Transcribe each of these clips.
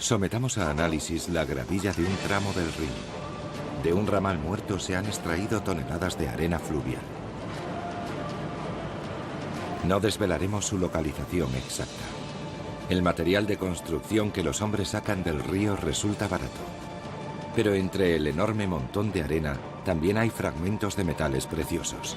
Sometamos a análisis la gravilla de un tramo del Rin. De un ramal muerto se han extraído toneladas de arena fluvial. No desvelaremos su localización exacta. El material de construcción que los hombres sacan del río resulta barato. Pero entre el enorme montón de arena también hay fragmentos de metales preciosos.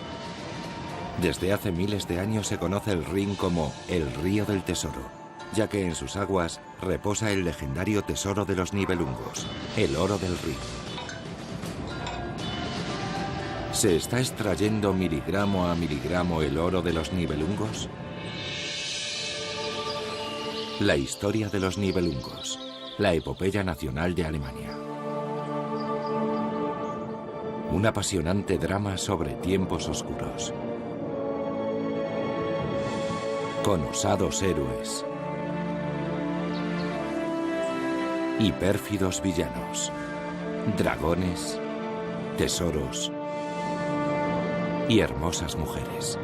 Desde hace miles de años se conoce el Rin como el Río del Tesoro, ya que en sus aguas reposa el legendario tesoro de los Nibelungos, el oro del Rin. ¿Se está extrayendo miligramo a miligramo el oro de los Nibelungos? La historia de los Nibelungos, la epopeya nacional de Alemania. Un apasionante drama sobre tiempos oscuros. Con osados héroes y pérfidos villanos, dragones, tesoros y hermosas mujeres.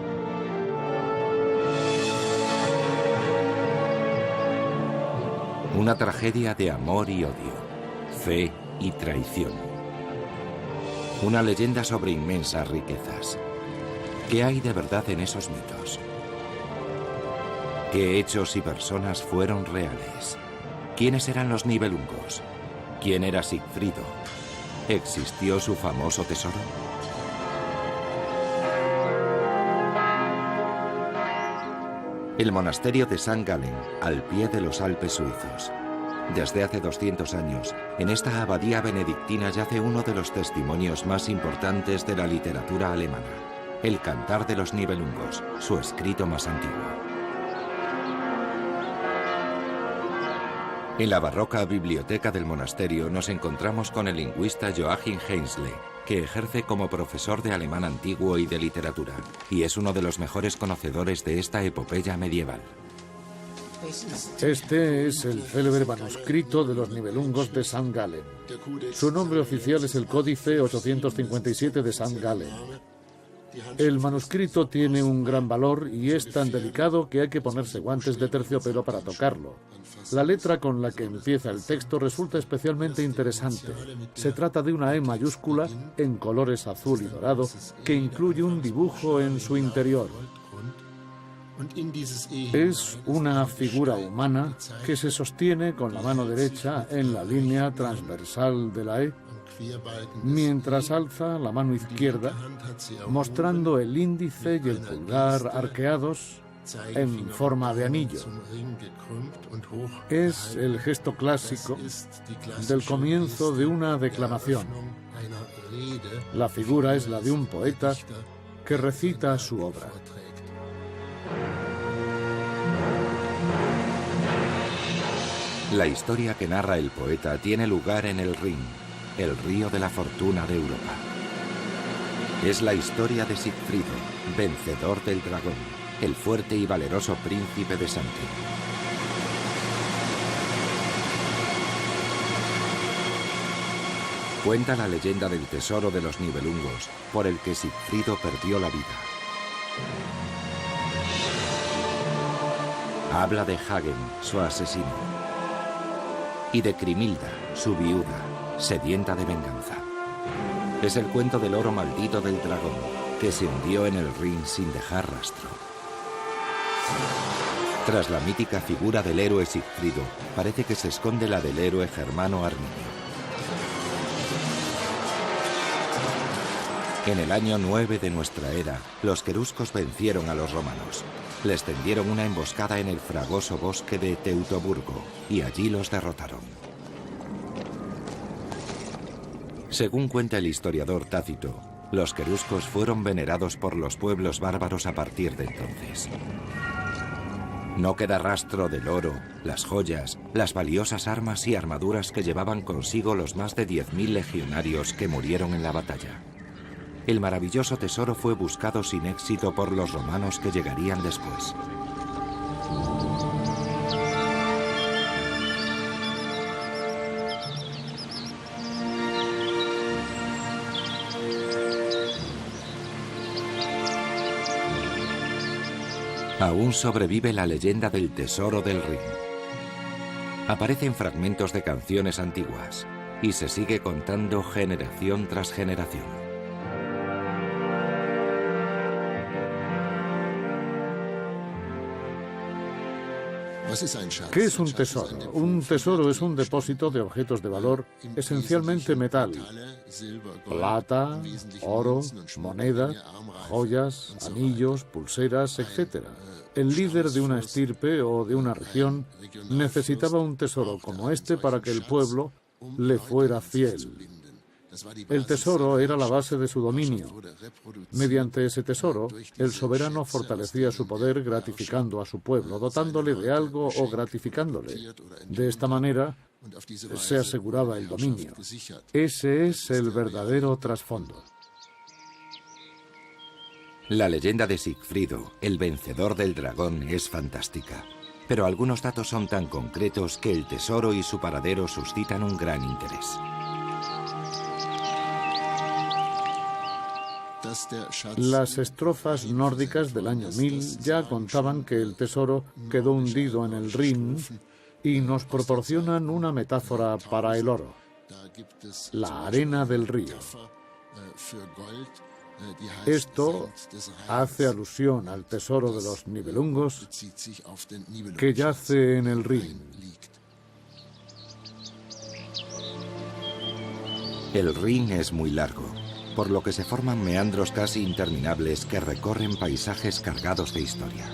Una tragedia de amor y odio, fe y traición. Una leyenda sobre inmensas riquezas. ¿Qué hay de verdad en esos mitos? ¿Qué hechos y personas fueron reales? ¿Quiénes eran los Nibelungos? ¿Quién era Sigfrido? ¿Existió su famoso tesoro? El monasterio de St. Gallen, al pie de los Alpes suizos. Desde hace 200 años, en esta abadía benedictina yace uno de los testimonios más importantes de la literatura alemana, el Cantar de los Nibelungos, su escrito más antiguo. En la barroca biblioteca del monasterio nos encontramos con el lingüista Joachim Heinzle, que ejerce como profesor de alemán antiguo y de literatura, y es uno de los mejores conocedores de esta epopeya medieval. Este es el célebre manuscrito de los Nibelungos de St. Gallen. Su nombre oficial es el Códice 857 de St. Gallen. El manuscrito tiene un gran valor y es tan delicado que hay que ponerse guantes de terciopelo para tocarlo. La letra con la que empieza el texto resulta especialmente interesante. Se trata de una E mayúscula en colores azul y dorado que incluye un dibujo en su interior. Es una figura humana que se sostiene con la mano derecha en la línea transversal de la E, mientras alza la mano izquierda, mostrando el índice y el pulgar arqueados en forma de anillo. Es el gesto clásico del comienzo de una declamación. La figura es la de un poeta que recita su obra. La historia que narra el poeta tiene lugar en el Rin, el río de la fortuna de Europa. Es la historia de Sigfrido, vencedor del dragón, el fuerte y valeroso príncipe de Sante. Cuenta la leyenda del tesoro de los Nibelungos, por el que Sigfrido perdió la vida. Habla de Hagen, su asesino, y de Crimilda, su viuda, sedienta de venganza. Es el cuento del oro maldito del dragón, que se hundió en el Rin sin dejar rastro. Tras la mítica figura del héroe Sigfrido, parece que se esconde la del héroe germano Arminio. En el año 9 de nuestra era, los queruscos vencieron a los romanos. Les tendieron una emboscada en el fragoso bosque de Teutoburgo, y allí los derrotaron. Según cuenta el historiador Tácito, los queruscos fueron venerados por los pueblos bárbaros a partir de entonces. No queda rastro del oro, las joyas, las valiosas armas y armaduras que llevaban consigo los más de 10.000 legionarios que murieron en la batalla. El maravilloso tesoro fue buscado sin éxito por los romanos que llegarían después. Aún sobrevive la leyenda del tesoro del Rin. Aparecen fragmentos de canciones antiguas y se sigue contando generación tras generación. ¿Qué es un tesoro? Un tesoro es un depósito de objetos de valor, esencialmente metal, plata, oro, moneda, joyas, anillos, pulseras, etc. El líder de una estirpe o de una región necesitaba un tesoro como este para que el pueblo le fuera fiel. El tesoro era la base de su dominio. Mediante ese tesoro, el soberano fortalecía su poder gratificando a su pueblo, dotándole de algo o gratificándole. De esta manera, se aseguraba el dominio. Ese es el verdadero trasfondo. La leyenda de Sigfrido, el vencedor del dragón, es fantástica. Pero algunos datos son tan concretos que el tesoro y su paradero suscitan un gran interés. Las estrofas nórdicas del año 1000 ya contaban que el tesoro quedó hundido en el Rin y nos proporcionan una metáfora para el oro, la arena del río. Esto hace alusión al tesoro de los Nibelungos que yace en el Rin. El Rin es muy largo, por lo que se forman meandros casi interminables que recorren paisajes cargados de historia.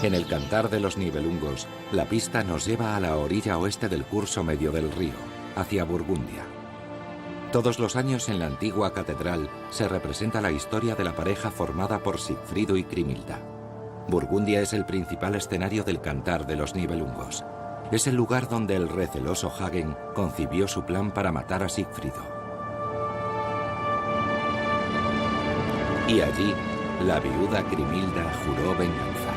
En el Cantar de los Nibelungos, la pista nos lleva a la orilla oeste del curso medio del río, hacia Burgundia. Todos los años en la antigua catedral se representa la historia de la pareja formada por Sigfrido y Crimilda. Burgundia es el principal escenario del Cantar de los Nibelungos. Es el lugar donde el receloso Hagen concibió su plan para matar a Sigfrido. Y allí, la viuda Crimilda juró venganza.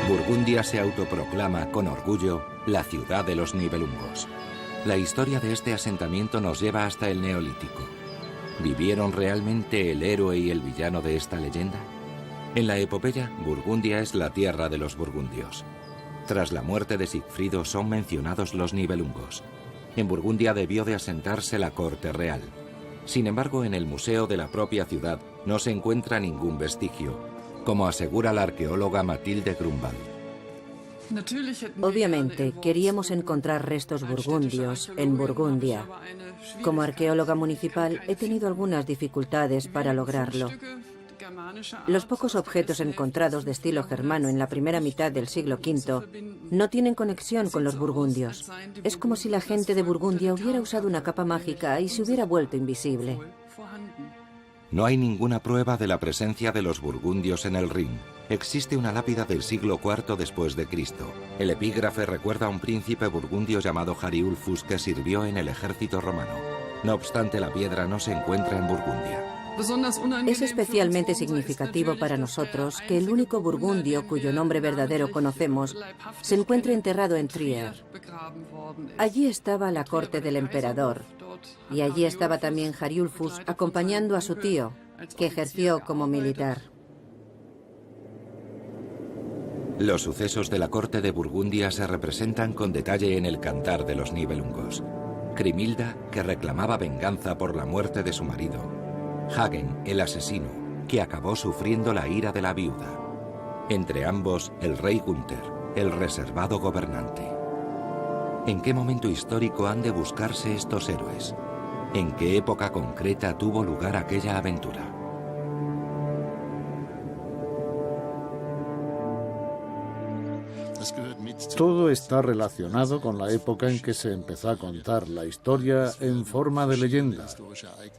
Burgundia se autoproclama con orgullo la ciudad de los Nibelungos. La historia de este asentamiento nos lleva hasta el Neolítico. ¿Vivieron realmente el héroe y el villano de esta leyenda? En la epopeya, Burgundia es la tierra de los burgundios. Tras la muerte de Sigfrido son mencionados los Nibelungos. En Burgundia debió de asentarse la corte real. Sin embargo, en el museo de la propia ciudad no se encuentra ningún vestigio, como asegura la arqueóloga Mathilde Grunwald. Obviamente, queríamos encontrar restos burgundios en Burgundia. Como arqueóloga municipal, he tenido algunas dificultades para lograrlo. Los pocos objetos encontrados de estilo germano en la primera mitad del siglo V no tienen conexión con los burgundios. Es como si la gente de Burgundia hubiera usado una capa mágica y se hubiera vuelto invisible. No hay ninguna prueba de la presencia de los burgundios en el Rin. Existe una lápida del siglo IV después de Cristo. El epígrafe recuerda a un príncipe burgundio llamado Hariulfus que sirvió en el ejército romano. No obstante, la piedra no se encuentra en Burgundia. Es especialmente significativo para nosotros que el único burgundio cuyo nombre verdadero conocemos se encuentre enterrado en Trier. Allí estaba la corte del emperador y allí estaba también Hariulfus acompañando a su tío, que ejerció como militar. Los sucesos de la corte de Burgundia se representan con detalle en el Cantar de los Nibelungos. Crimilda, que reclamaba venganza por la muerte de su marido. Hagen, el asesino, que acabó sufriendo la ira de la viuda. Entre ambos, el rey Gunther, el reservado gobernante. ¿En qué momento histórico han de buscarse estos héroes? ¿En qué época concreta tuvo lugar aquella aventura? Todo está relacionado con la época en que se empezó a contar la historia en forma de leyenda.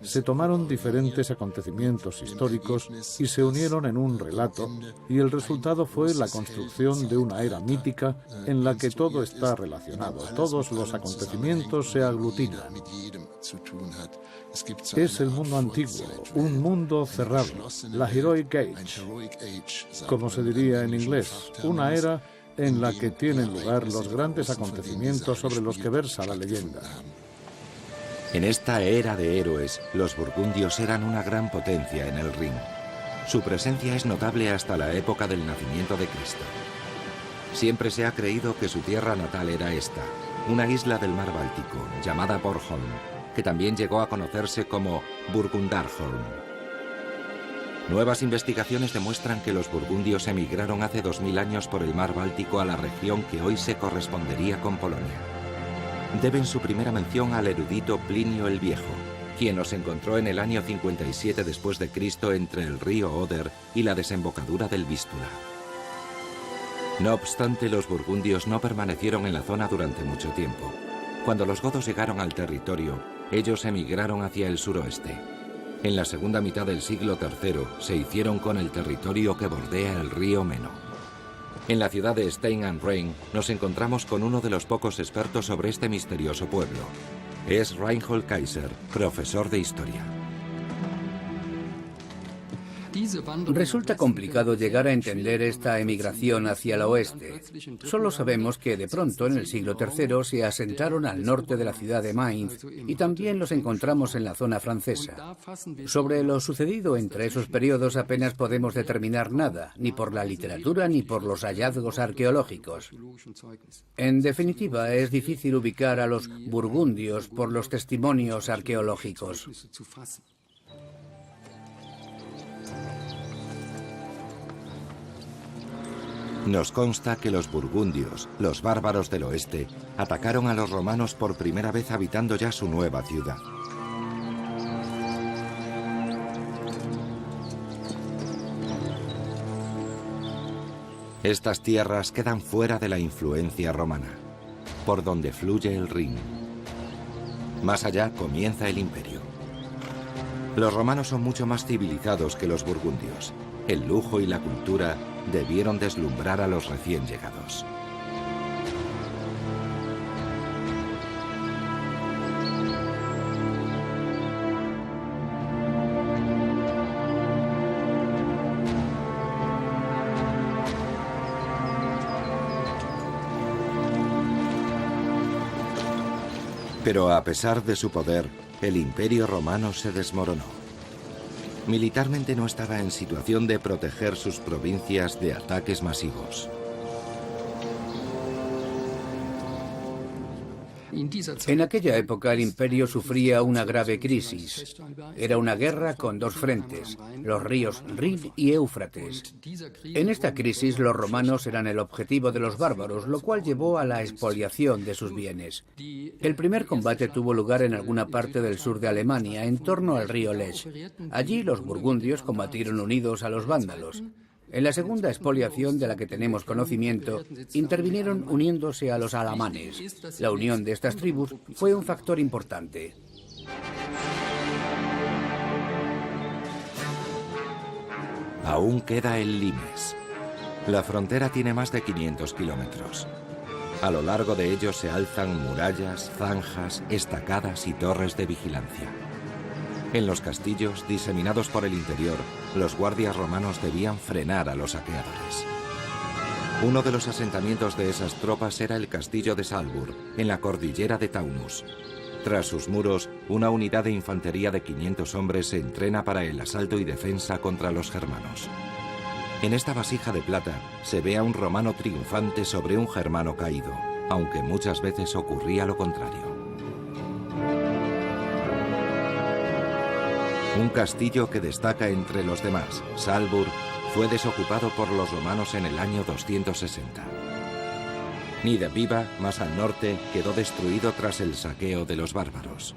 Se tomaron diferentes acontecimientos históricos y se unieron en un relato, y el resultado fue la construcción de una era mítica en la que todo está relacionado, todos los acontecimientos se aglutinan. Es el mundo antiguo, un mundo cerrado, la Heroic Age, como se diría en inglés, una era en la que tienen lugar los grandes acontecimientos sobre los que versa la leyenda. En esta era de héroes, los burgundios eran una gran potencia en el Rin. Su presencia es notable hasta la época del nacimiento de Cristo. Siempre se ha creído que su tierra natal era esta, una isla del mar Báltico, llamada Bornholm, que también llegó a conocerse como Burgundarholm. Nuevas investigaciones demuestran que los burgundios emigraron hace 2000 años por el mar Báltico a la región que hoy se correspondería con Polonia. Deben su primera mención al erudito Plinio el Viejo, quien los encontró en el año 57 después de Cristo entre el río Oder y la desembocadura del Vístula. No obstante, los burgundios no permanecieron en la zona durante mucho tiempo. Cuando los godos llegaron al territorio, ellos emigraron hacia el suroeste. En la segunda mitad del siglo III se hicieron con el territorio que bordea el río Meno. En la ciudad de Stein am Rhein nos encontramos con uno de los pocos expertos sobre este misterioso pueblo. Es Reinhold Kaiser, profesor de historia. Resulta complicado llegar a entender esta emigración hacia el oeste. Solo sabemos que de pronto en el siglo III se asentaron al norte de la ciudad de Mainz y también los encontramos en la zona francesa. Sobre lo sucedido entre esos periodos apenas podemos determinar nada, ni por la literatura ni por los hallazgos arqueológicos. En definitiva, es difícil ubicar a los burgundios por los testimonios arqueológicos. Nos consta que los burgundios, los bárbaros del oeste, atacaron a los romanos por primera vez habitando ya su nueva ciudad. Estas tierras quedan fuera de la influencia romana, por donde fluye el Rin. Más allá comienza el imperio. Los romanos son mucho más civilizados que los burgundios. El lujo y la cultura debieron deslumbrar a los recién llegados. Pero a pesar de su poder, el Imperio Romano se desmoronó. Militarmente no estaba en situación de proteger sus provincias de ataques masivos. En aquella época el imperio sufría una grave crisis. Era una guerra con dos frentes, los ríos Rin y Éufrates. En esta crisis los romanos eran el objetivo de los bárbaros, lo cual llevó a la expoliación de sus bienes. El primer combate tuvo lugar en alguna parte del sur de Alemania, en torno al río Lech. Allí los burgundios combatieron unidos a los vándalos. En la segunda expoliación de la que tenemos conocimiento, intervinieron uniéndose a los alamanes. La unión de estas tribus fue un factor importante. Aún queda el limes. La frontera tiene más de 500 kilómetros. A lo largo de ellos se alzan murallas, zanjas, estacadas y torres de vigilancia. En los castillos, diseminados por el interior, los guardias romanos debían frenar a los saqueadores. Uno de los asentamientos de esas tropas era el castillo de Salzburg, en la cordillera de Taunus. Tras sus muros, una unidad de infantería de 500 hombres se entrena para el asalto y defensa contra los germanos. En esta vasija de plata se ve a un romano triunfante sobre un germano caído, aunque muchas veces ocurría lo contrario. Un castillo que destaca entre los demás, Salzburg, fue desocupado por los romanos en el año 260. Niederbiba, más al norte, quedó destruido tras el saqueo de los bárbaros.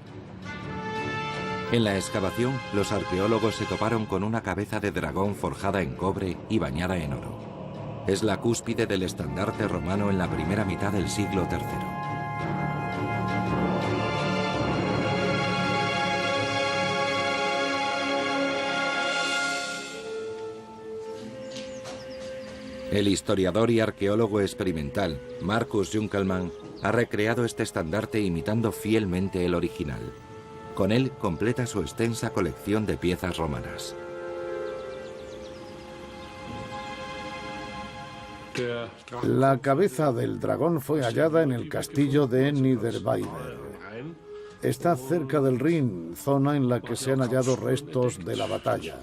En la excavación, los arqueólogos se toparon con una cabeza de dragón forjada en cobre y bañada en oro. Es la cúspide del estandarte romano en la primera mitad del siglo III. El historiador y arqueólogo experimental Marcus Junkelmann ha recreado este estandarte imitando fielmente el original. Con él completa su extensa colección de piezas romanas. La cabeza del dragón fue hallada en el castillo de Niederweiber. Está cerca del Rin, zona en la que se han hallado restos de la batalla.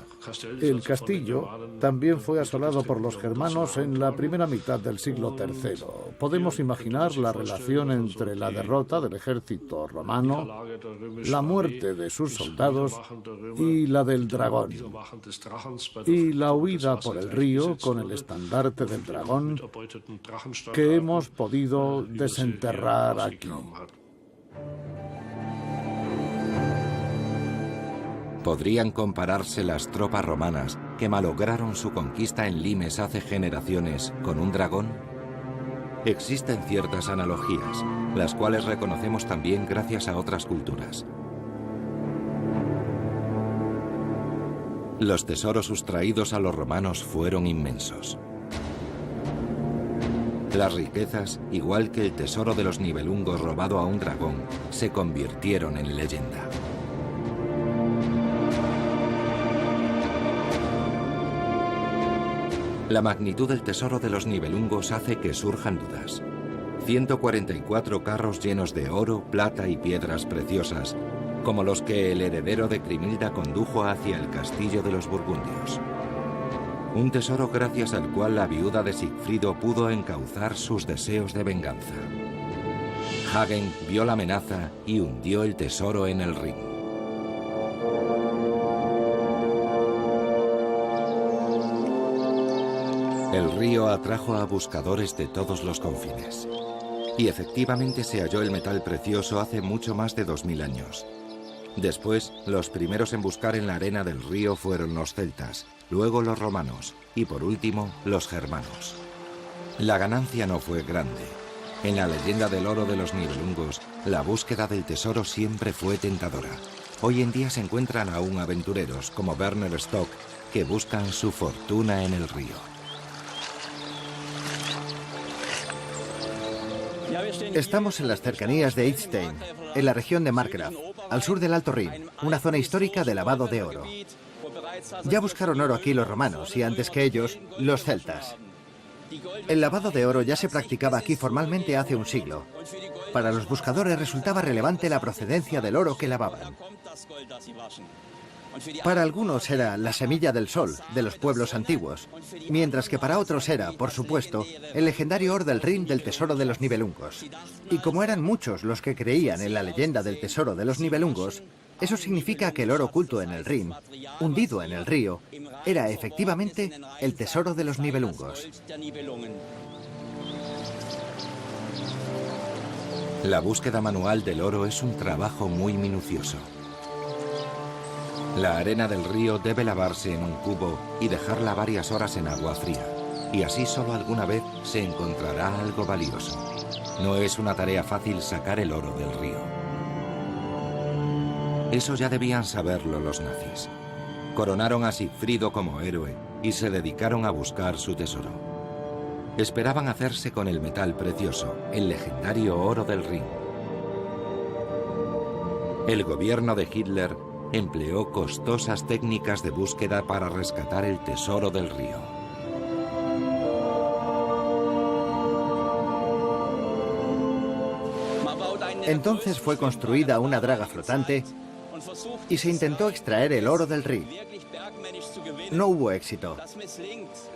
El castillo también fue asolado por los germanos en la primera mitad del siglo III. Podemos imaginar la relación entre la derrota del ejército romano, la muerte de sus soldados y la del dragón, y la huida por el río con el estandarte del dragón que hemos podido desenterrar aquí. ¿Podrían compararse las tropas romanas que malograron su conquista en Limes hace generaciones con un dragón? Existen ciertas analogías, las cuales reconocemos también gracias a otras culturas. Los tesoros sustraídos a los romanos fueron inmensos. Las riquezas, igual que el tesoro de los Nibelungos robado a un dragón, se convirtieron en leyenda. La magnitud del tesoro de los Nibelungos hace que surjan dudas. 144 carros llenos de oro, plata y piedras preciosas, como los que el heredero de Crimilda condujo hacia el castillo de los burgundios. Un tesoro gracias al cual la viuda de Sigfrido pudo encauzar sus deseos de venganza. Hagen vio la amenaza y hundió el tesoro en el Rin. El río atrajo a buscadores de todos los confines. Y efectivamente se halló el metal precioso hace mucho más de 2000 años. Después, los primeros en buscar en la arena del río fueron los celtas, luego los romanos y por último los germanos. La ganancia no fue grande. En la leyenda del oro de los Nibelungos, la búsqueda del tesoro siempre fue tentadora. Hoy en día se encuentran aún aventureros como Werner Stock que buscan su fortuna en el río. Estamos en las cercanías de Idstein, en la región de Markgraf, al sur del Alto Rin, una zona histórica de lavado de oro. Ya buscaron oro aquí los romanos y antes que ellos, los celtas. El lavado de oro ya se practicaba aquí formalmente hace un siglo. Para los buscadores resultaba relevante la procedencia del oro que lavaban. Para algunos era la semilla del sol de los pueblos antiguos, mientras que para otros era, por supuesto, el legendario oro del Rin del tesoro de los Nibelungos. Y como eran muchos los que creían en la leyenda del tesoro de los Nibelungos, eso significa que el oro oculto en el Rin, hundido en el río, era efectivamente el tesoro de los Nibelungos. La búsqueda manual del oro es un trabajo muy minucioso. La arena del río debe lavarse en un cubo y dejarla varias horas en agua fría, y así solo alguna vez se encontrará algo valioso. No es una tarea fácil sacar el oro del río. Eso ya debían saberlo los nazis. Coronaron a Sigfrido como héroe y se dedicaron a buscar su tesoro. Esperaban hacerse con el metal precioso, el legendario oro del Rin. El gobierno de Hitler empleó costosas técnicas de búsqueda para rescatar el tesoro del río. Entonces fue construida una draga flotante y se intentó extraer el oro del Rin. No hubo éxito.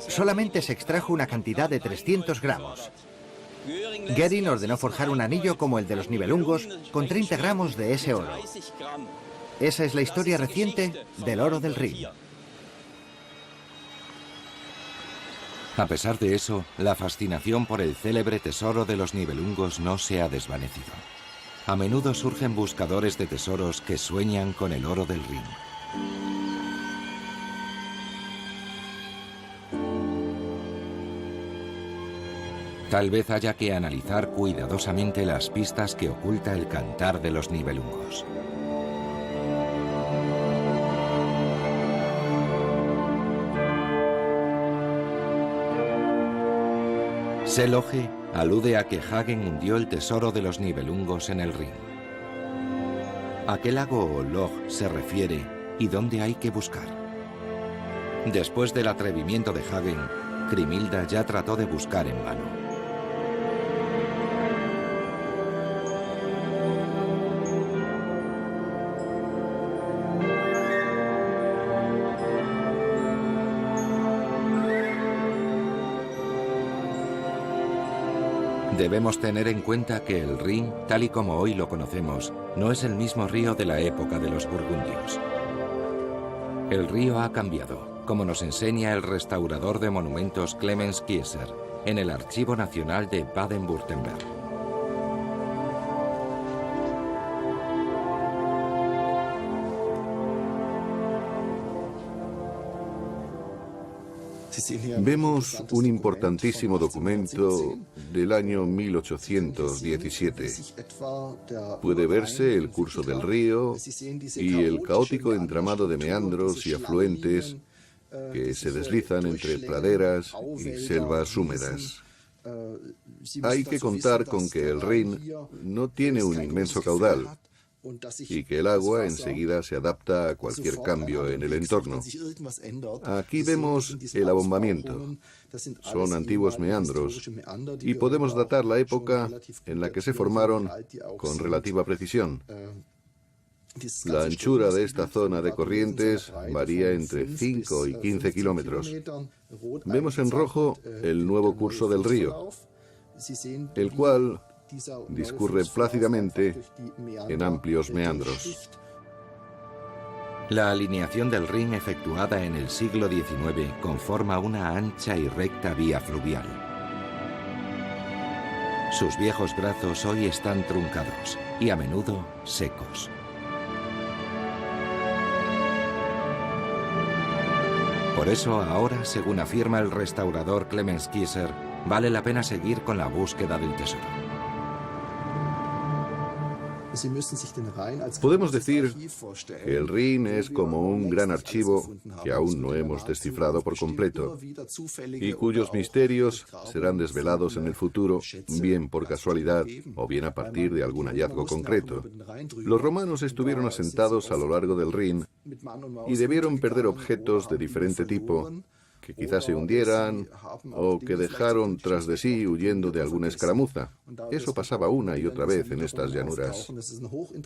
Solamente se extrajo una cantidad de 300 gramos. Goering ordenó forjar un anillo como el de los Nibelungos con 30 gramos de ese oro. Esa es la historia reciente del oro del Rin. A pesar de eso, la fascinación por el célebre tesoro de los Nibelungos no se ha desvanecido. A menudo surgen buscadores de tesoros que sueñan con el oro del Rin. Tal vez haya que analizar cuidadosamente las pistas que oculta el cantar de los Nibelungos. Seloge alude a que Hagen hundió el tesoro de los Nibelungos en el Rin. ¿A qué lago o log se refiere y dónde hay que buscar? Después del atrevimiento de Hagen, Crimilda ya trató de buscar en vano. Debemos tener en cuenta que el Rin, tal y como hoy lo conocemos, no es el mismo río de la época de los burgundios. El río ha cambiado, como nos enseña el restaurador de monumentos Clemens Kieser en el Archivo Nacional de Baden-Württemberg. Vemos un importantísimo documento del año 1817. Puede verse el curso del río y el caótico entramado de meandros y afluentes que se deslizan entre praderas y selvas húmedas. Hay que contar con que el Rin no tiene un inmenso caudal y que el agua enseguida se adapta a cualquier cambio en el entorno. Aquí vemos el abombamiento. Son antiguos meandros y podemos datar la época en la que se formaron con relativa precisión. La anchura de esta zona de corrientes varía entre 5 y 15 kilómetros. Vemos en rojo el nuevo curso del río, el cual discurre plácidamente en amplios meandros. La alineación del Rin efectuada en el siglo XIX conforma una ancha y recta vía fluvial. Sus viejos brazos hoy están truncados y a menudo secos. Por eso ahora, según afirma el restaurador Clemens Kieser, vale la pena seguir con la búsqueda del tesoro. Podemos decir que el Rin es como un gran archivo que aún no hemos descifrado por completo y cuyos misterios serán desvelados en el futuro, bien por casualidad o bien a partir de algún hallazgo concreto. Los romanos estuvieron asentados a lo largo del Rin y debieron perder objetos de diferente tipo que quizás se hundieran o que dejaron tras de sí huyendo de alguna escaramuza. Eso pasaba una y otra vez en estas llanuras.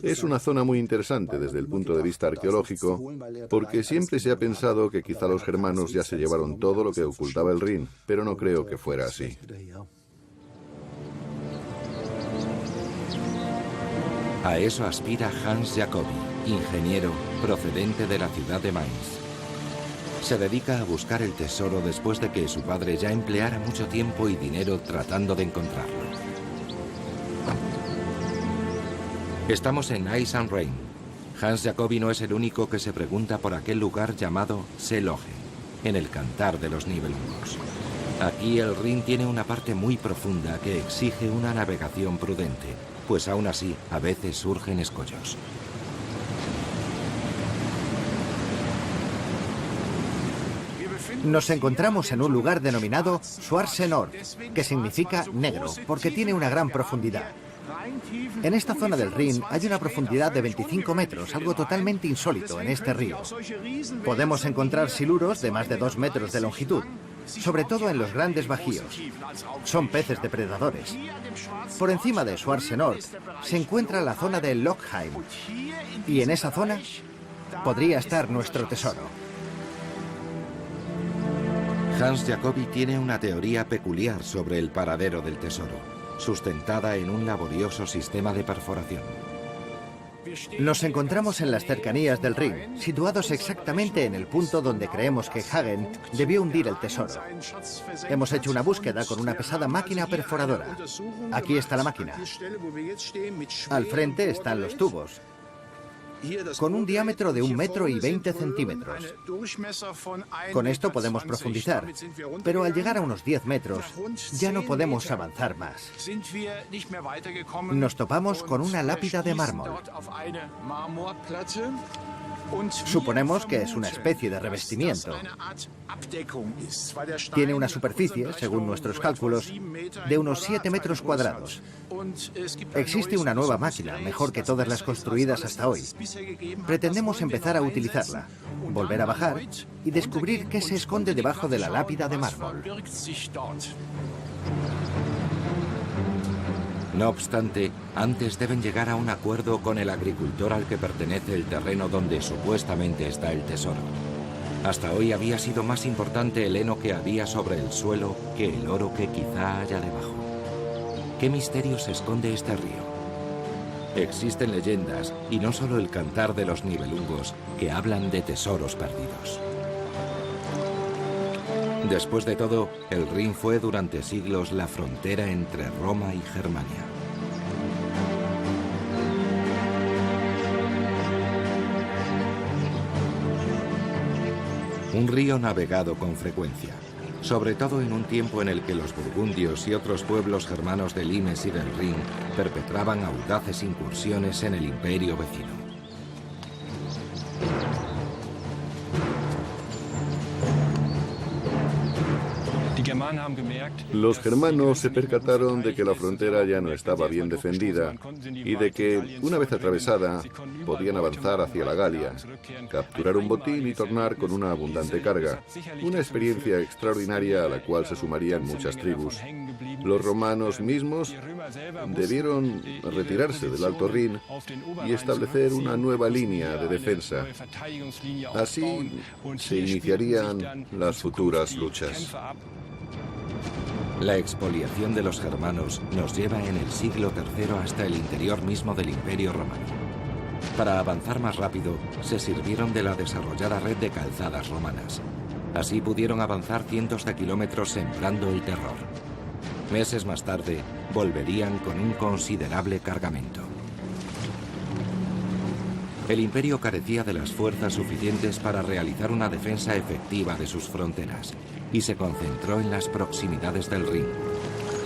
Es una zona muy interesante desde el punto de vista arqueológico, porque siempre se ha pensado que quizá los germanos ya se llevaron todo lo que ocultaba el Rin, pero no creo que fuera así. A eso aspira Hans Jacobi, ingeniero procedente de la ciudad de Mainz. Se dedica a buscar el tesoro después de que su padre ya empleara mucho tiempo y dinero tratando de encontrarlo. Estamos en Ice and Rain. Hans Jacobi no es el único que se pregunta por aquel lugar llamado Seeloge, en el Cantar de los Nibelungos. Aquí el Rin tiene una parte muy profunda que exige una navegación prudente, pues aún así a veces surgen escollos. Nos encontramos en un lugar denominado Schwarze Nord, que significa negro, porque tiene una gran profundidad. En esta zona del Rin hay una profundidad de 25 metros, algo totalmente insólito en este río. Podemos encontrar siluros de más de 2 metros de longitud, sobre todo en los grandes bajíos. Son peces depredadores. Por encima de Schwarze Nord se encuentra la zona de Lochheim, y en esa zona podría estar nuestro tesoro. Hans Jacobi tiene una teoría peculiar sobre el paradero del tesoro, sustentada en un laborioso sistema de perforación. Nos encontramos en las cercanías del Rin, situados exactamente en el punto donde creemos que Hagen debió hundir el tesoro. Hemos hecho una búsqueda con una pesada máquina perforadora. Aquí está la máquina. Al frente están los tubos, con un diámetro de 1,20 centímetros. Con esto podemos profundizar, pero al llegar a unos 10 metros ya no podemos avanzar más. Nos topamos con una lápida de mármol. Suponemos que es una especie de revestimiento. Tiene una superficie, según nuestros cálculos, de unos 7 metros cuadrados. Existe una nueva máquina, mejor que todas las construidas hasta hoy. Pretendemos empezar a utilizarla, volver a bajar y descubrir qué se esconde debajo de la lápida de mármol. No obstante, antes deben llegar a un acuerdo con el agricultor al que pertenece el terreno donde supuestamente está el tesoro. Hasta hoy había sido más importante el heno que había sobre el suelo que el oro que quizá haya debajo. ¿Qué misterios esconde este río? Existen leyendas, y no solo el cantar de los Nibelungos, que hablan de tesoros perdidos. Después de todo, el Rin fue durante siglos la frontera entre Roma y Germania. Un río navegado con frecuencia, sobre todo en un tiempo en el que los burgundios y otros pueblos germanos del Limes y del Rin perpetraban audaces incursiones en el imperio vecino. Los germanos se percataron de que la frontera ya no estaba bien defendida y de que, una vez atravesada, podían avanzar hacia la Galia, capturar un botín y tornar con una abundante carga. Una experiencia extraordinaria a la cual se sumarían muchas tribus. Los romanos mismos debieron retirarse del Alto Rin y establecer una nueva línea de defensa. Así se iniciarían las futuras luchas. La expoliación de los germanos nos lleva en el siglo III hasta el interior mismo del Imperio Romano. Para avanzar más rápido, se sirvieron de la desarrollada red de calzadas romanas. Así pudieron avanzar cientos de kilómetros sembrando el terror. Meses más tarde, volverían con un considerable cargamento. El imperio carecía de las fuerzas suficientes para realizar una defensa efectiva de sus fronteras y se concentró en las proximidades del Rin.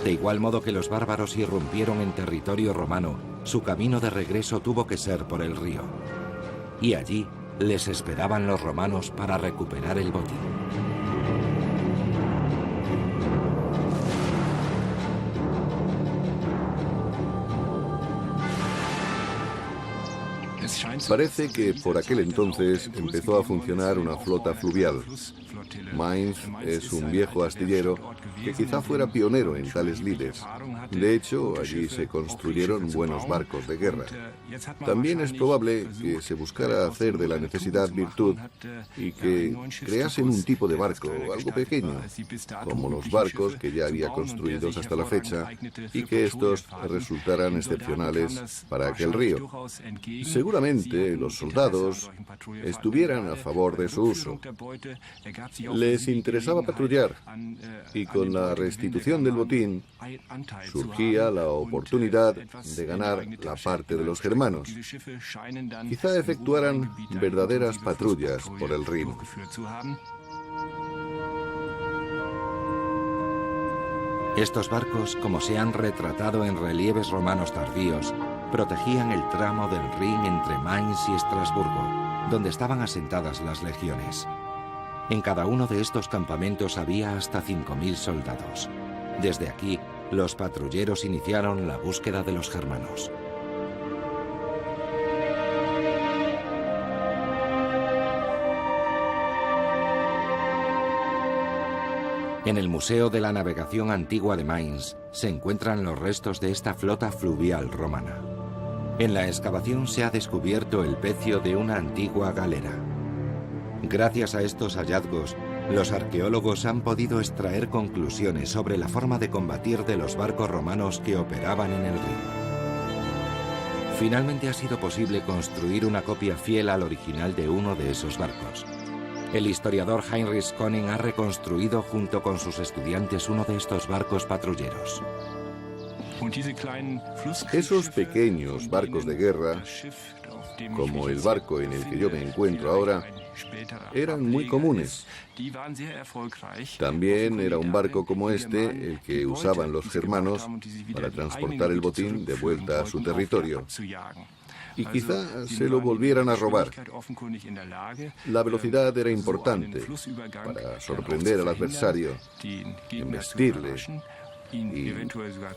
De igual modo que los bárbaros irrumpieron en territorio romano, su camino de regreso tuvo que ser por el río. Y allí les esperaban los romanos para recuperar el botín. Parece que por aquel entonces empezó a funcionar una flota fluvial. Mainz es un viejo astillero que quizá fuera pionero en tales lides. De hecho, allí se construyeron buenos barcos de guerra. También es probable que se buscara hacer de la necesidad virtud y que creasen un tipo de barco, algo pequeño, como los barcos que ya había construidos hasta la fecha, y que estos resultaran excepcionales para aquel río. Seguramente los soldados estuvieran a favor de su uso. Les interesaba patrullar, y con la restitución del botín surgía la oportunidad de ganar la parte de los germanos. Quizá efectuaran verdaderas patrullas por el Rin. Estos barcos, como se han retratado en relieves romanos tardíos, protegían el tramo del Rin entre Mainz y Estrasburgo, donde estaban asentadas las legiones. En cada uno de estos campamentos había hasta 5.000 soldados. Desde aquí, los patrulleros iniciaron la búsqueda de los germanos. En el Museo de la Navegación Antigua de Mainz se encuentran los restos de esta flota fluvial romana. En la excavación se ha descubierto el pecio de una antigua galera. Gracias a estos hallazgos, los arqueólogos han podido extraer conclusiones sobre la forma de combatir de los barcos romanos que operaban en el Rin. Finalmente ha sido posible construir una copia fiel al original de uno de esos barcos. El historiador Heinrich Koning ha reconstruido junto con sus estudiantes uno de estos barcos patrulleros. Esos pequeños barcos de guerra, como el barco en el que yo me encuentro ahora, eran muy comunes. También era un barco como este el que usaban los germanos para transportar el botín de vuelta a su territorio. Y quizá se lo volvieran a robar. La velocidad era importante para sorprender al adversario, embestirle y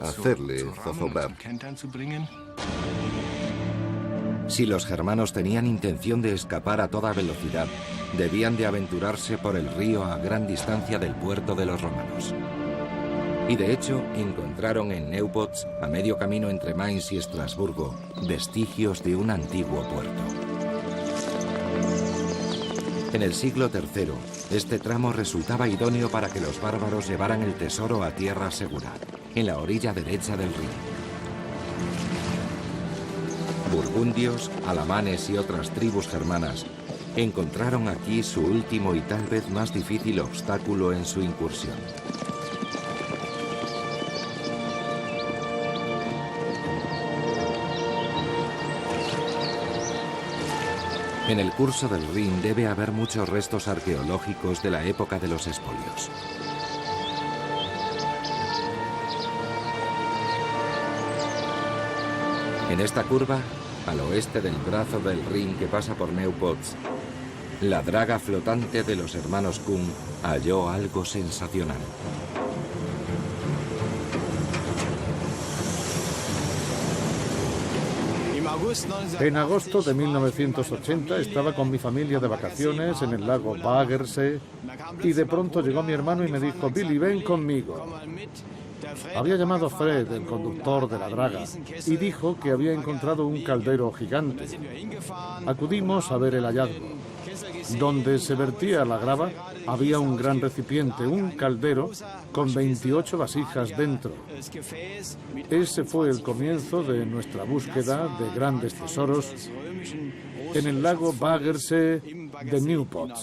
hacerle zozobrar. Si los germanos tenían intención de escapar a toda velocidad, debían de aventurarse por el río a gran distancia del puerto de los romanos. Y de hecho, encontraron en Neupotz, a medio camino entre Mainz y Estrasburgo, vestigios de un antiguo puerto. En el siglo III, este tramo resultaba idóneo para que los bárbaros llevaran el tesoro a tierra segura, en la orilla derecha del Rin. Burgundios, alamanes y otras tribus germanas encontraron aquí su último y tal vez más difícil obstáculo en su incursión. En el curso del Rin debe haber muchos restos arqueológicos de la época de los expolios. En esta curva, al oeste del brazo del Rin que pasa por Nieuwpoort, la draga flotante de los hermanos Kuhn halló algo sensacional. En agosto de 1980 estaba con mi familia de vacaciones en el lago Baggersee y de pronto llegó mi hermano y me dijo: Billy, ven conmigo. Había llamado a Fred, el conductor de la draga, y dijo que había encontrado un caldero gigante. Acudimos a ver el hallazgo. Donde se vertía la grava había un gran recipiente, un caldero con 28 vasijas dentro. Ese fue el comienzo de nuestra búsqueda de grandes tesoros en el lago Baggersee de Nieuwpoort.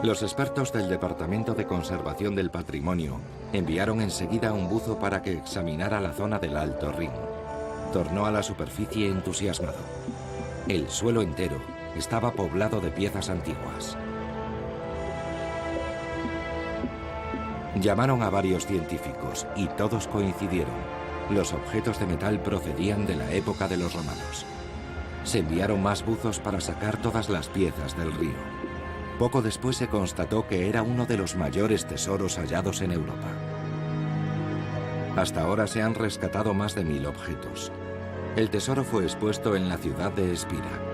Los expertos del Departamento de Conservación del Patrimonio enviaron enseguida un buzo para que examinara la zona del Alto Rin. Tornó a la superficie entusiasmado. El suelo entero estaba poblado de piezas antiguas. Llamaron a varios científicos y todos coincidieron. Los objetos de metal procedían de la época de los romanos. Se enviaron más buzos para sacar todas las piezas del río. Poco después se constató que era uno de los mayores tesoros hallados en Europa. Hasta ahora se han rescatado más de 1000 objetos. El tesoro fue expuesto en la ciudad de Espira.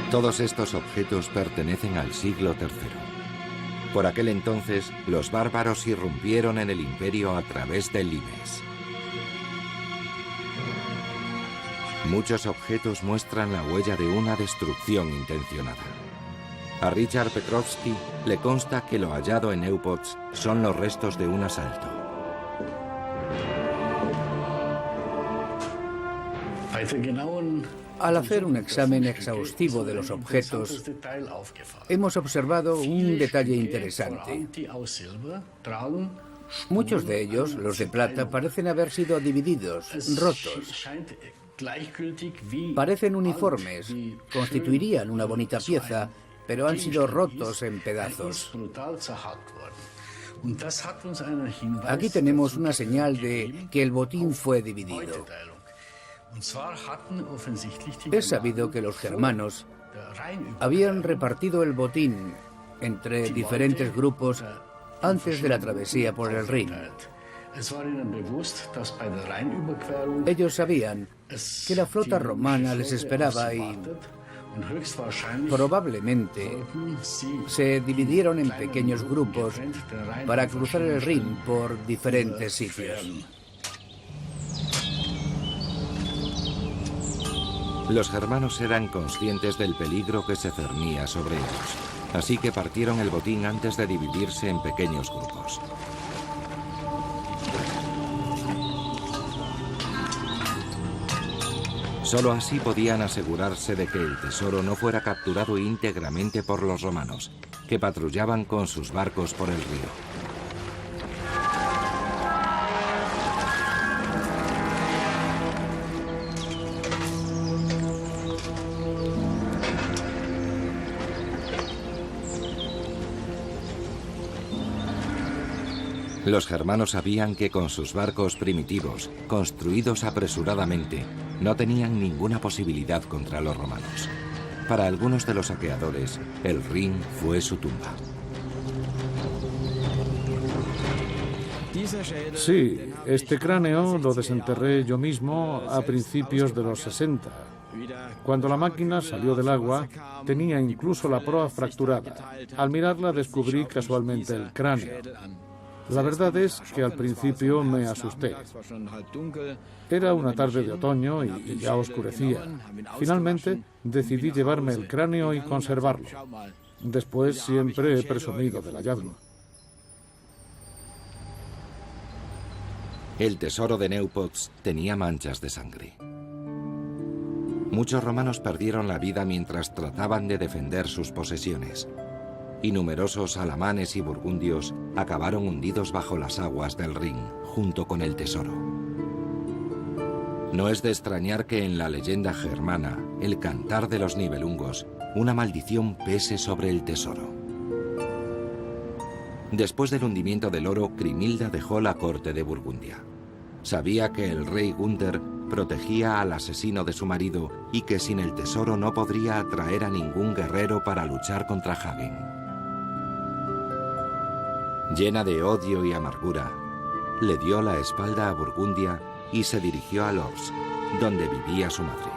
Todos estos objetos pertenecen al siglo III. Por aquel entonces, los bárbaros irrumpieron en el imperio a través del Limes. Muchos objetos muestran la huella de una destrucción intencionada. A Richard Petrovsky le consta que lo hallado en Nieuwpoort son los restos de un asalto. Al hacer un examen exhaustivo de los objetos, hemos observado un detalle interesante. Muchos de ellos, los de plata, parecen haber sido divididos, rotos. Parecen uniformes, constituirían una bonita pieza, pero han sido rotos en pedazos. Aquí tenemos una señal de que el botín fue dividido. Es sabido que los germanos habían repartido el botín entre diferentes grupos antes de la travesía por el Rin. Ellos sabían que la flota romana les esperaba y probablemente se dividieron en pequeños grupos para cruzar el Rin por diferentes sitios. Los germanos eran conscientes del peligro que se cernía sobre ellos, así que partieron el botín antes de dividirse en pequeños grupos. Solo así podían asegurarse de que el tesoro no fuera capturado íntegramente por los romanos, que patrullaban con sus barcos por el río. Los germanos sabían que con sus barcos primitivos, construidos apresuradamente, no tenían ninguna posibilidad contra los romanos. Para algunos de los saqueadores, el Rin fue su tumba. Sí, este cráneo lo desenterré yo mismo a principios de los 60. Cuando la máquina salió del agua, tenía incluso la proa fracturada. Al mirarla descubrí casualmente el cráneo. La verdad es que al principio me asusté. Era una tarde de otoño y ya oscurecía. Finalmente decidí llevarme el cráneo y conservarlo. Después siempre he presumido del hallazgo. El tesoro de Neupots tenía manchas de sangre. Muchos romanos perdieron la vida mientras trataban de defender sus posesiones. Y numerosos alamanes y burgundios acabaron hundidos bajo las aguas del Rin, junto con el tesoro. No es de extrañar que en la leyenda germana, el cantar de los Nibelungos, una maldición pese sobre el tesoro. Después del hundimiento del oro, Crimilda dejó la corte de Burgundia. Sabía que el rey Gunther protegía al asesino de su marido y que sin el tesoro no podría atraer a ningún guerrero para luchar contra Hagen. Llena de odio y amargura, le dio la espalda a Burgundia y se dirigió a Lors, donde vivía su madre.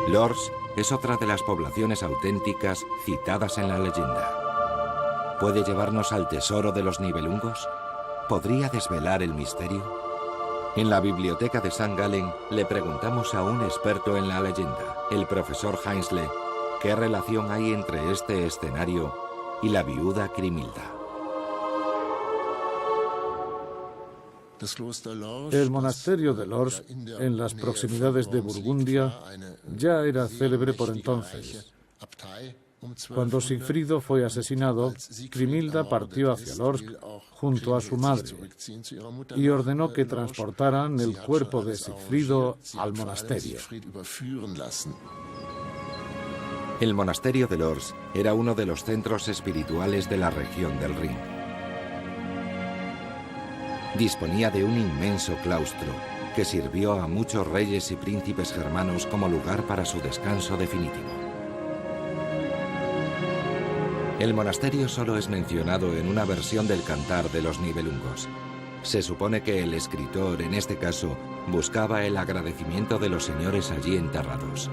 Lors es otra de las poblaciones auténticas citadas en la leyenda. ¿Puede llevarnos al tesoro de los Nibelungos? ¿Podría desvelar el misterio? En la biblioteca de St. Gallen le preguntamos a un experto en la leyenda, el profesor Heinzle, qué relación hay entre este escenario y la viuda Crimilda. El monasterio de Lors, en las proximidades de Burgundia, ya era célebre por entonces. Cuando Sigfrido fue asesinado, Crimilda partió hacia Lorsk junto a su madre y ordenó que transportaran el cuerpo de Sigfrido al monasterio. El monasterio de Lors era uno de los centros espirituales de la región del Rin. Disponía de un inmenso claustro que sirvió a muchos reyes y príncipes germanos como lugar para su descanso definitivo. El monasterio solo es mencionado en una versión del Cantar de los Nibelungos. Se supone que el escritor, en este caso, buscaba el agradecimiento de los señores allí enterrados.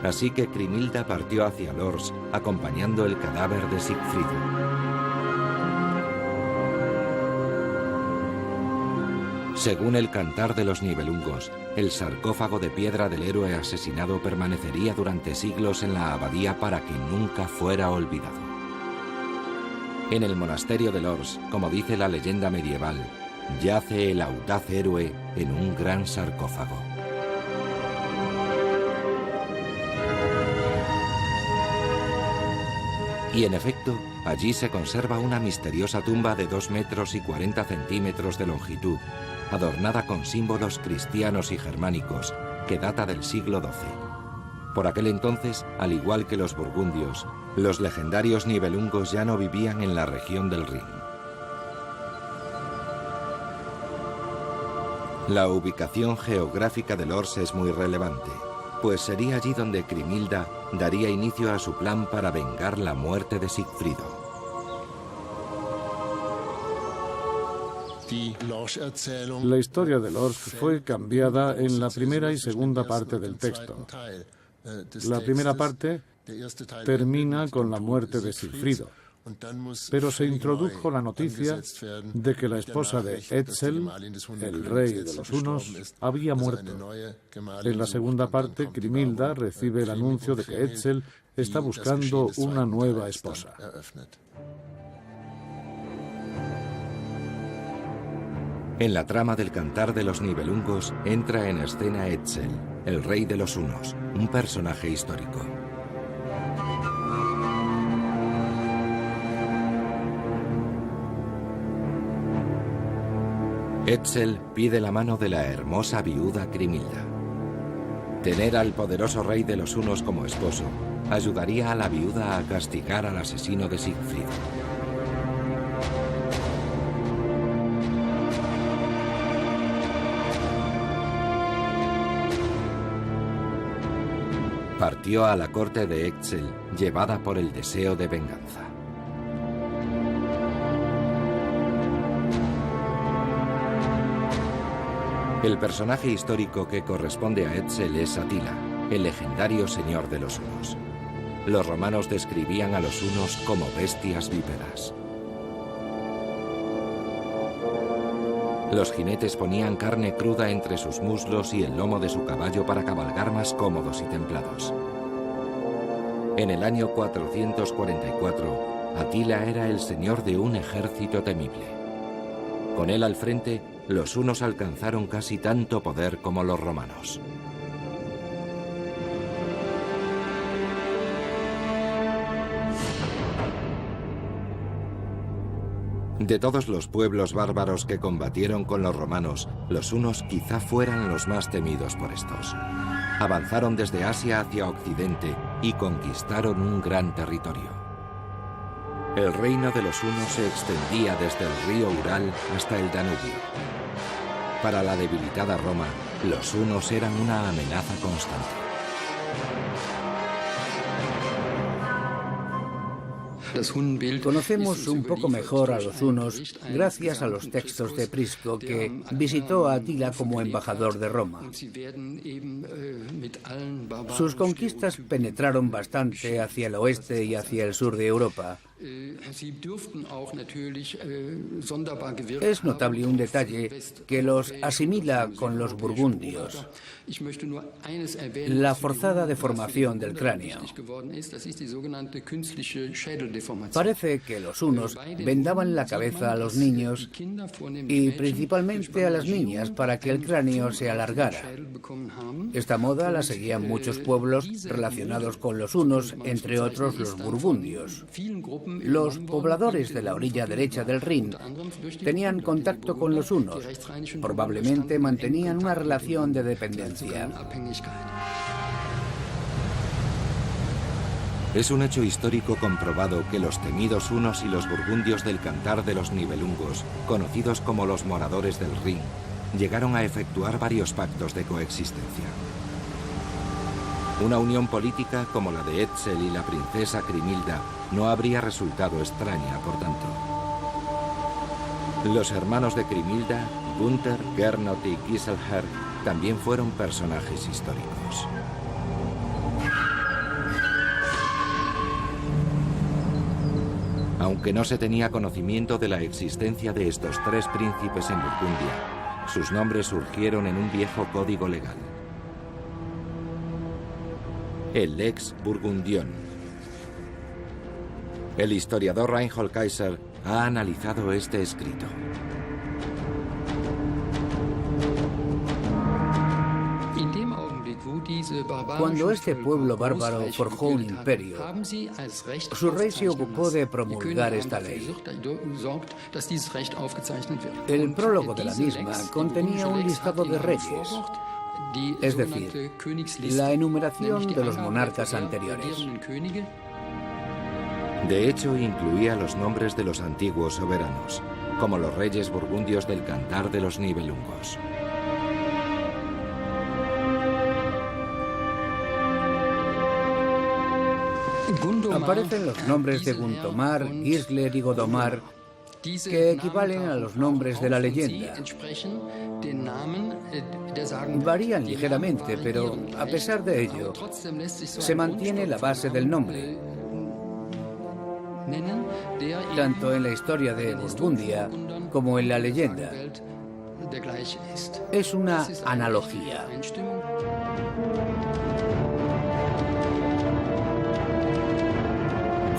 Así que Crimilda partió hacia Lors, acompañando el cadáver de Sigfrido. Según el Cantar de los Nibelungos, el sarcófago de piedra del héroe asesinado permanecería durante siglos en la abadía para que nunca fuera olvidado. En el monasterio de Lors, como dice la leyenda medieval, yace el audaz héroe en un gran sarcófago. Y en efecto, allí se conserva una misteriosa tumba de 2 metros y 40 centímetros de longitud, adornada con símbolos cristianos y germánicos, que data del siglo XII. Por aquel entonces, al igual que los burgundios, los legendarios Nibelungos ya no vivían en la región del Rin. La ubicación geográfica de Lors es muy relevante, pues sería allí donde Crimilda daría inicio a su plan para vengar la muerte de Sigfrido. La historia de Lorsk fue cambiada en la primera y segunda parte del texto. La primera parte termina con la muerte de Sigfrido, pero se introdujo la noticia de que la esposa de Etzel, el rey de los hunos, había muerto. En la segunda parte, Crimilda recibe el anuncio de que Etzel está buscando una nueva esposa. En la trama del Cantar de los Nibelungos entra en escena Etzel, el rey de los hunos, un personaje histórico. Etzel pide la mano de la hermosa viuda Crimilda. Tener al poderoso rey de los hunos como esposo ayudaría a la viuda a castigar al asesino de Siegfried. Partió a la corte de Etzel, llevada por el deseo de venganza. El personaje histórico que corresponde a Etzel es Atila, el legendario señor de los hunos. Los romanos describían a los hunos como bestias víperas. Los jinetes ponían carne cruda entre sus muslos y el lomo de su caballo para cabalgar más cómodos y templados. En el año 444, Atila era el señor de un ejército temible. Con él al frente, los hunos alcanzaron casi tanto poder como los romanos. De todos los pueblos bárbaros que combatieron con los romanos, los hunos quizá fueran los más temidos por estos. Avanzaron desde Asia hacia Occidente y conquistaron un gran territorio. El reino de los hunos se extendía desde el río Ural hasta el Danubio. Para la debilitada Roma, los hunos eran una amenaza constante. Conocemos un poco mejor a los hunos gracias a los textos de Prisco, que visitó a Atila como embajador de Roma. Sus conquistas penetraron bastante hacia el oeste y hacia el sur de Europa. Es notable un detalle que los asimila con los burgundios: la forzada deformación del cráneo. Parece que los hunos vendaban la cabeza a los niños y principalmente a las niñas para que el cráneo se alargara. Esta moda la seguían muchos pueblos relacionados con los hunos, entre otros los burgundios. Los pobladores de la orilla derecha del Rin tenían contacto con los hunos. Probablemente mantenían una relación de dependencia. Es un hecho histórico comprobado que los temidos hunos y los burgundios del Cantar de los Nibelungos, conocidos como los moradores del Rin, llegaron a efectuar varios pactos de coexistencia. Una unión política como la de Etzel y la princesa Crimilda no habría resultado extraña, por tanto. Los hermanos de Crimilda, Gunther, Gernot y Giselher, también fueron personajes históricos. Aunque no se tenía conocimiento de la existencia de estos tres príncipes en Burgundia, sus nombres surgieron en un viejo código legal: el Lex Burgundion. El historiador Reinhold Kaiser ha analizado este escrito. Cuando este pueblo bárbaro forjó un imperio, su rey se ocupó de promulgar esta ley. El prólogo de la misma contenía un listado de reyes, es decir, la enumeración de los monarcas anteriores. De hecho, incluía los nombres de los antiguos soberanos, como los reyes burgundios del Cantar de los Nibelungos. Aparecen los nombres de Guntomar, Gisler y Godomar, que equivalen a los nombres de la leyenda. Varían ligeramente, pero a pesar de ello, se mantiene la base del nombre. Tanto en la historia de Burgundia como en la leyenda. Es una analogía.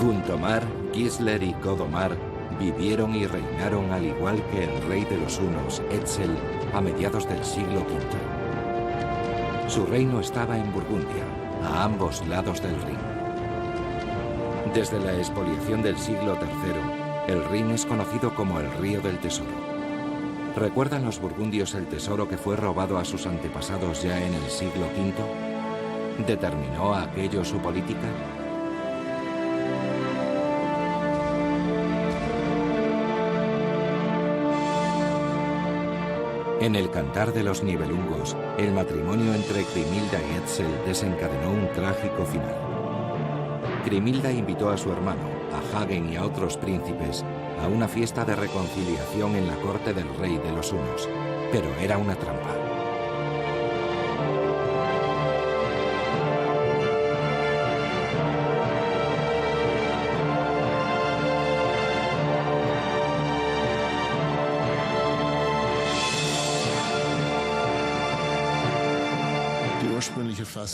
Guntomar, Gisler y Godomar vivieron y reinaron al igual que el rey de los hunos, Etzel, a mediados del siglo V. Su reino estaba en Burgundia, a ambos lados del Rin. Desde la expoliación del siglo III, el Rin es conocido como el Río del Tesoro. ¿Recuerdan los burgundios el tesoro que fue robado a sus antepasados ya en el siglo V? ¿Determinó a aquello su política? En el Cantar de los Nibelungos, el matrimonio entre Grimhilda y Etzel desencadenó un trágico final. Grimhilda invitó a su hermano, a Hagen y a otros príncipes a una fiesta de reconciliación en la corte del rey de los hunos, pero era una trampa.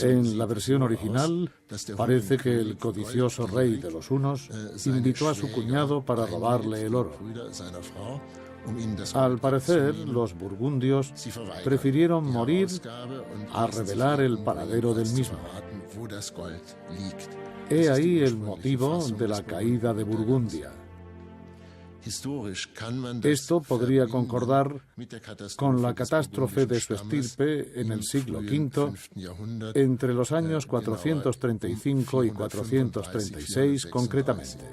En la versión original, parece que el codicioso rey de los hunos invitó a su cuñado para robarle el oro. Al parecer, los burgundios prefirieron morir a revelar el paradero del mismo. He ahí el motivo de la caída de Burgundia. Esto podría concordar con la catástrofe de su estirpe en el siglo V, entre los años 435 y 436 concretamente.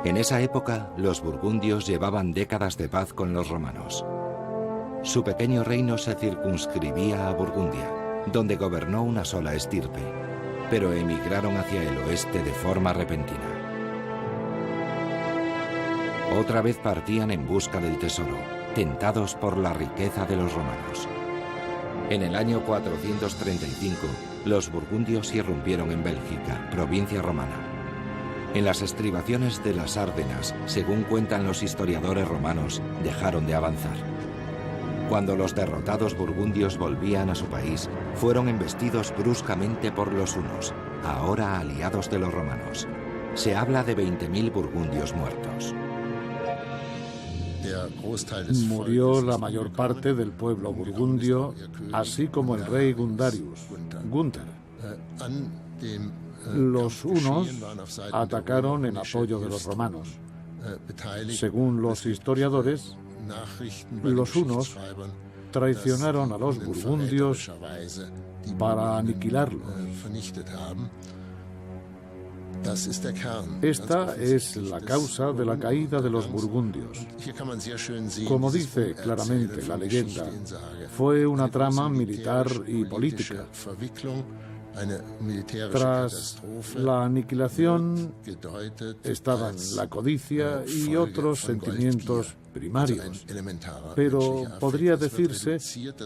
En esa época, los burgundios llevaban décadas de paz con los romanos. Su pequeño reino se circunscribía a Burgundia, donde gobernó una sola estirpe, pero emigraron hacia el oeste de forma repentina. Otra vez partían en busca del tesoro, tentados por la riqueza de los romanos. En el año 435, los burgundios irrumpieron en Bélgica, provincia romana. En las estribaciones de las Ardenas, según cuentan los historiadores romanos, dejaron de avanzar. Cuando los derrotados burgundios volvían a su país, fueron embestidos bruscamente por los hunos, ahora aliados de los romanos. Se habla de 20.000 burgundios muertos. Murió la mayor parte del pueblo burgundio, así como el rey Gundarius, Gunther. Los hunos atacaron en apoyo de los romanos. Según los historiadores, los hunos traicionaron a los burgundios para aniquilarlos. Esta es la causa de la caída de los burgundios. Como dice claramente la leyenda, fue una trama militar y política. Tras la aniquilación estaban la codicia y otros sentimientos primarios, pero podría decirse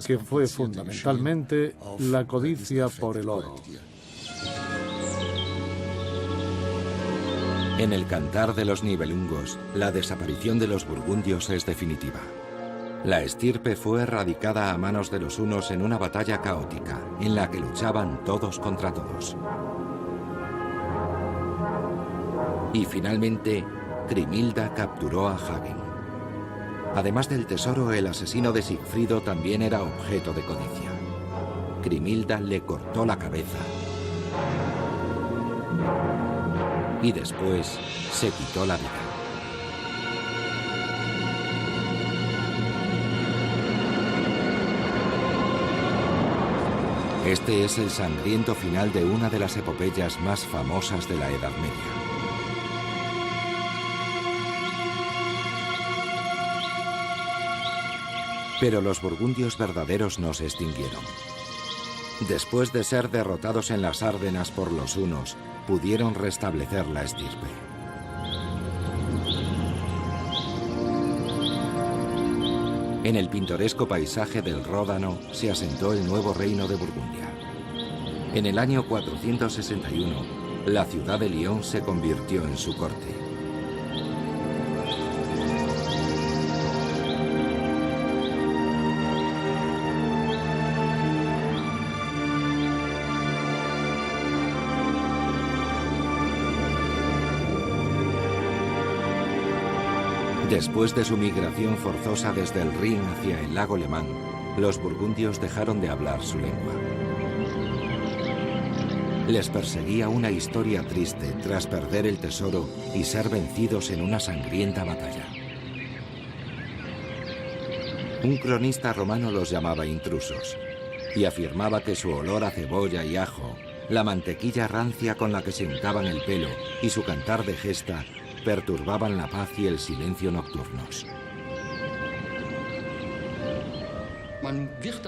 que fue fundamentalmente la codicia por el oro. En el Cantar de los Nibelungos, la desaparición de los burgundios es definitiva. La estirpe fue erradicada a manos de los hunos en una batalla caótica, en la que luchaban todos contra todos. Y finalmente, Grimhilda capturó a Hagen. Además del tesoro, el asesino de Sigfrido también era objeto de codicia. Grimhilda le cortó la cabeza y después se quitó la vida. Este es el sangriento final de una de las epopeyas más famosas de la Edad Media. Pero los burgundios verdaderos no se extinguieron. Después de ser derrotados en las Ardenas por los hunos, pudieron restablecer la estirpe. En el pintoresco paisaje del Ródano se asentó el nuevo reino de Burgundia. En el año 461, la ciudad de Lyon se convirtió en su corte. Después de su migración forzosa desde el Rin hacia el lago Le Mans, los burgundios dejaron de hablar su lengua. Les perseguía una historia triste tras perder el tesoro y ser vencidos en una sangrienta batalla. Un cronista romano los llamaba intrusos y afirmaba que su olor a cebolla y ajo, la mantequilla rancia con la que se untaban el pelo y su cantar de gesta perturbaban la paz y el silencio nocturnos.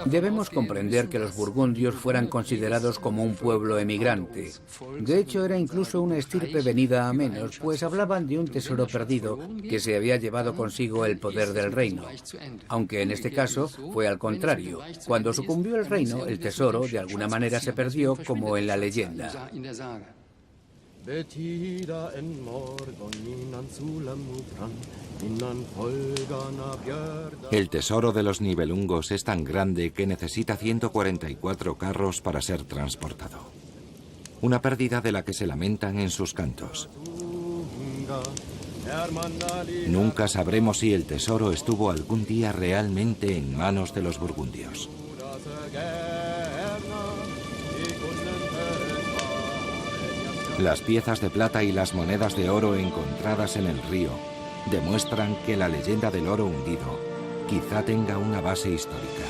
Debemos comprender que los burgundios fueran considerados como un pueblo emigrante. De hecho, era incluso una estirpe venida a menos, pues hablaban de un tesoro perdido que se había llevado consigo el poder del reino. Aunque en este caso fue al contrario. Cuando sucumbió el reino, el tesoro de alguna manera se perdió, como en la leyenda. El tesoro de los Nibelungos es tan grande que necesita 144 carros para ser transportado. Una pérdida de la que se lamentan en sus cantos. Nunca sabremos si el tesoro estuvo algún día realmente en manos de los burgundios. Las piezas de plata y las monedas de oro encontradas en el río demuestran que la leyenda del oro hundido quizá tenga una base histórica.